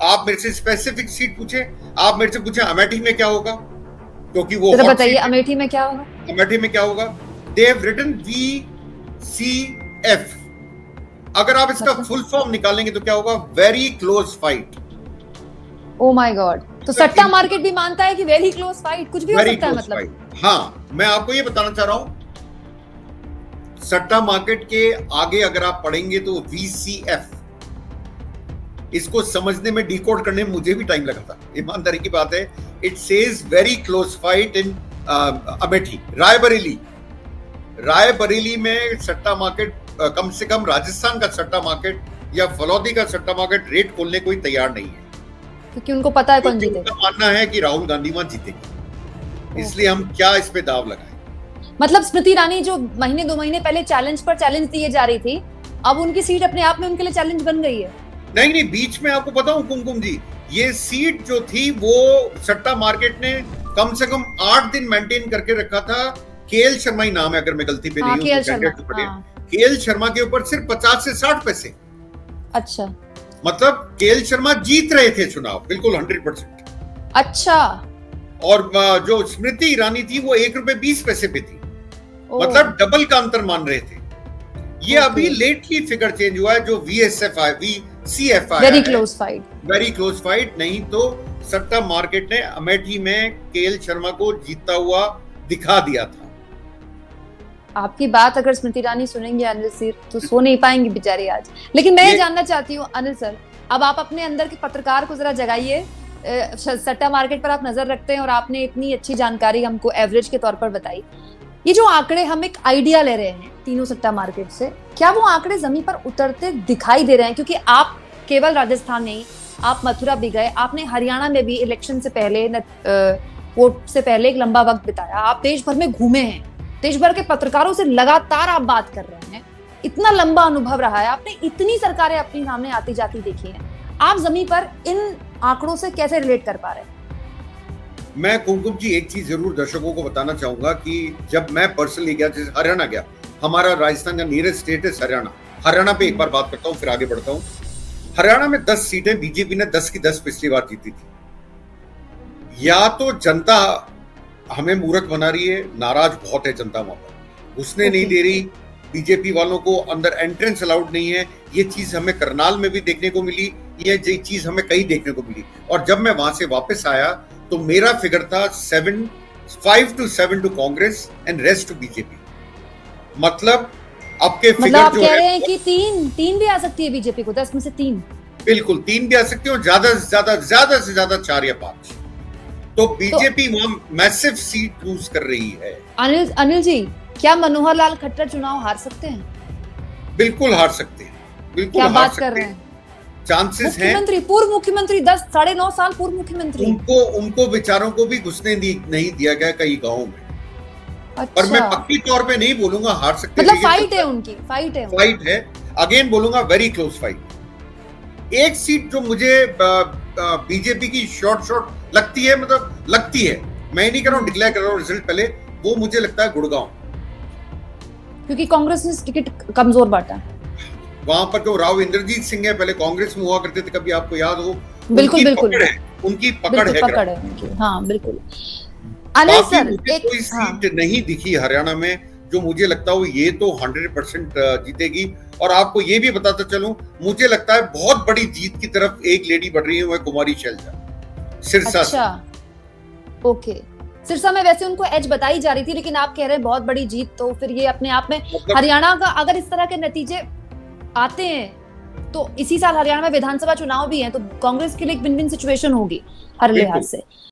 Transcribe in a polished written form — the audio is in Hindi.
आप मेरे से स्पेसिफिक सीट पूछे, आप मेरे से पूछे अमेठी में क्या होगा, क्योंकि वो तो बताइए अमेठी में क्या होगा। अमेठी में क्या होगा, दे हैव रिटन VCF। अगर आप इसका फुल फॉर्म निकालेंगे तो क्या होगा, very close fight. Oh my God, तो सट्टा मार्केट भी मानता है कि वेरी क्लोज फाइट, कुछ भी हो सकता है मतलब। हाँ, मैं आपको ये बताना चाह रहा हूं, सट्टा मार्केट के आगे अगर आप पढ़ेंगे तो VCF, इसको समझने में, डिकोड करने में मुझे भी टाइम लगा था, ईमानदारी की बात है। It says very close fight in Amethi. Raebareli में सट्टा मार्केट, कम से कम राजस्थान का सट्टा मार्केट या फलौदी का सट्टा मार्केट रेट खोलने कोई तैयार नहीं है, क्योंकि उनको पता है कौन जीतेगा। उनका मानना है कि राहुल गांधी वहां जीतेगी, इसलिए हम क्या इस पे दाव लगाएं। मतलब स्मृति ईरानी जो महीने 2 महीने पहले चैलेंज पर चैलेंज दिए जा रही थी, अब उनकी सीट अपने आप में उनके लिए चैलेंज बन गई है। नहीं, बीच में आपको बताऊं कुमकुम जी, ये सीट जो थी वो सट्टा मार्केट ने कम से कम 8 दिन मेंटेन करके रखा था। केएल शर्मा ही नाम है, अगर मैं गलती पे नहीं हूं तो केएल शर्मा के ऊपर सिर्फ 50 से 60 पैसे। अच्छा, मतलब केएल शर्मा जीत रहे थे चुनाव बिल्कुल 100%। अच्छा, और जो स्मृति ईरानी थी वो ₹1.20 पे थी, मतलब डबल का अंतर मान रहे थे। ये अभी लेटली फिगर चेंज हुआ है, जो VCF आया, वेरी क्लोज फाइट। नहीं तो सट्टा मार्केट ने अमेठी में केएल शर्मा को जीतता हुआ दिखा दिया था। आपकी बात अगर स्मृति ईरानी सुनेंगे अनिल सर तो सो नहीं पाएंगे बेचारे आज। लेकिन मैं ये जानना चाहती हूँ अनिल सर, अब आप अपने अंदर के पत्रकार को जरा जगाइए। सट्टा मार्केट पर आप नजर रखते हैं और आपने इतनी अच्छी जानकारी हमको एवरेज के तौर पर बताई। ये जो आंकड़े, हम एक आइडिया ले रहे हैं तीनों सट्टा मार्केट से, क्या वो आंकड़े जमीन पर उतरते दिखाई दे रहे हैं? क्योंकि आप केवल राजस्थान नहीं, आप मथुरा भी गए, आपने हरियाणा में भी इलेक्शन से पहले, वोट से पहले एक लंबा वक्त बिताया, आप देश भर में घूमे हैं, देश भर के पत्रकारों से लगातार आप बात कर रहे हैं, इतना लंबा अनुभव रहा है, आपने इतनी सरकारें अपने सामने आती जाती देखी हैं, आप जमीन पर इन आंकड़ों से कैसे रिलेट कर पा रहे हैं? मैं कुमकुम जी एक चीज जरूर दर्शकों को बताना चाहूंगा कि जब मैं पर्सनली गया, जैसे हरियाणा गया, हमारा राजस्थान का नियरेस्ट स्टेट है हरियाणा पे एक बार बात करता हूँ फिर आगे बढ़ता हूँ। हरियाणा में 10 सीटें बीजेपी ने 10 की 10 पिछली बार जीती थी। या तो जनता हमें मूर्ख बना रही है, नाराज बहुत है जनता वहां पर, घुसने नहीं दे रही, बीजेपी वालों को अंदर एंट्रेंस अलाउड नहीं है। ये चीज हमें करनाल में भी देखने को मिली, ये चीज हमें कहीं देखने को मिली। और जब मैं वहां से वापस आया तो मेरा फिगर था 5 to 7 to Congress and rest to BJP. मतलब आपके फिगर आप जो कह रहे हैं कि तीन भी आ सकती है बीजेपी को, 10 में से 3? बिल्कुल 3 भी आ सकती है, और ज्यादा से ज्यादा 4 या 5। तो बीजेपी वहां मैसिव सीट लूज कर रही है। अनिल जी, क्या मनोहर लाल खट्टर चुनाव हार सकते हैं? बिल्कुल हार सकते हैं, बिल्कुल क्या बात कर रहे हैं? चांसेस हैं। पूर्व मुख्यमंत्री 10-9.5 साल पूर्व मुख्यमंत्री, उनको बेचारों को भी घुसने नहीं दिया गया कई गांवों में। अच्छा। पर मैं पक्की तौर पे नहीं बोलूंगा हार सकते, मतलब फाइट है उनकी, फाइट है। अगेन बोलूंगा वेरी क्लोज फाइट। एक सीट जो मुझे बीजेपी की शॉर्ट लगती है, मतलब लगती है, मैं नहीं कर रहा हूं, डिक्लेयर कर रहा हूं रिजल्ट पहले, वो मुझे लगता है गुड़गांव, क्योंकि कांग्रेस ने टिकट कमजोर बांटा। वहां पर जो राव इंद्रजीत सिंह है, पहले कांग्रेस में हुआ करते थे, कभी आपको याद हो? बिल्कुल उनकी पकड़ है उनकी। हाँ बिल्कुल। अनिल सर, कोई सीट नहीं दिखी हरियाणा में जो मुझे लगता हो ये तो 100% जीतेगी। और आपको ये भी बताता चलूं, मुझे लगता है बहुत बड़ी जीत की तरफ एक लेडी बढ़ रही है, वो है कुमारी शैलजा सिरसा। अच्छा, ओके। सिरसा में वैसे उनको एज बताई जा रही थी, लेकिन आप कह रहे हैं बहुत बड़ी जीत, तो फिर ये अपने आप में हरियाणा का, अगर इस तरह के नतीजे आते हैं तो इसी साल हरियाणा में विधानसभा चुनाव भी है, तो कांग्रेस के लिए एक विन विन सिचुएशन होगी हर लिहाज से।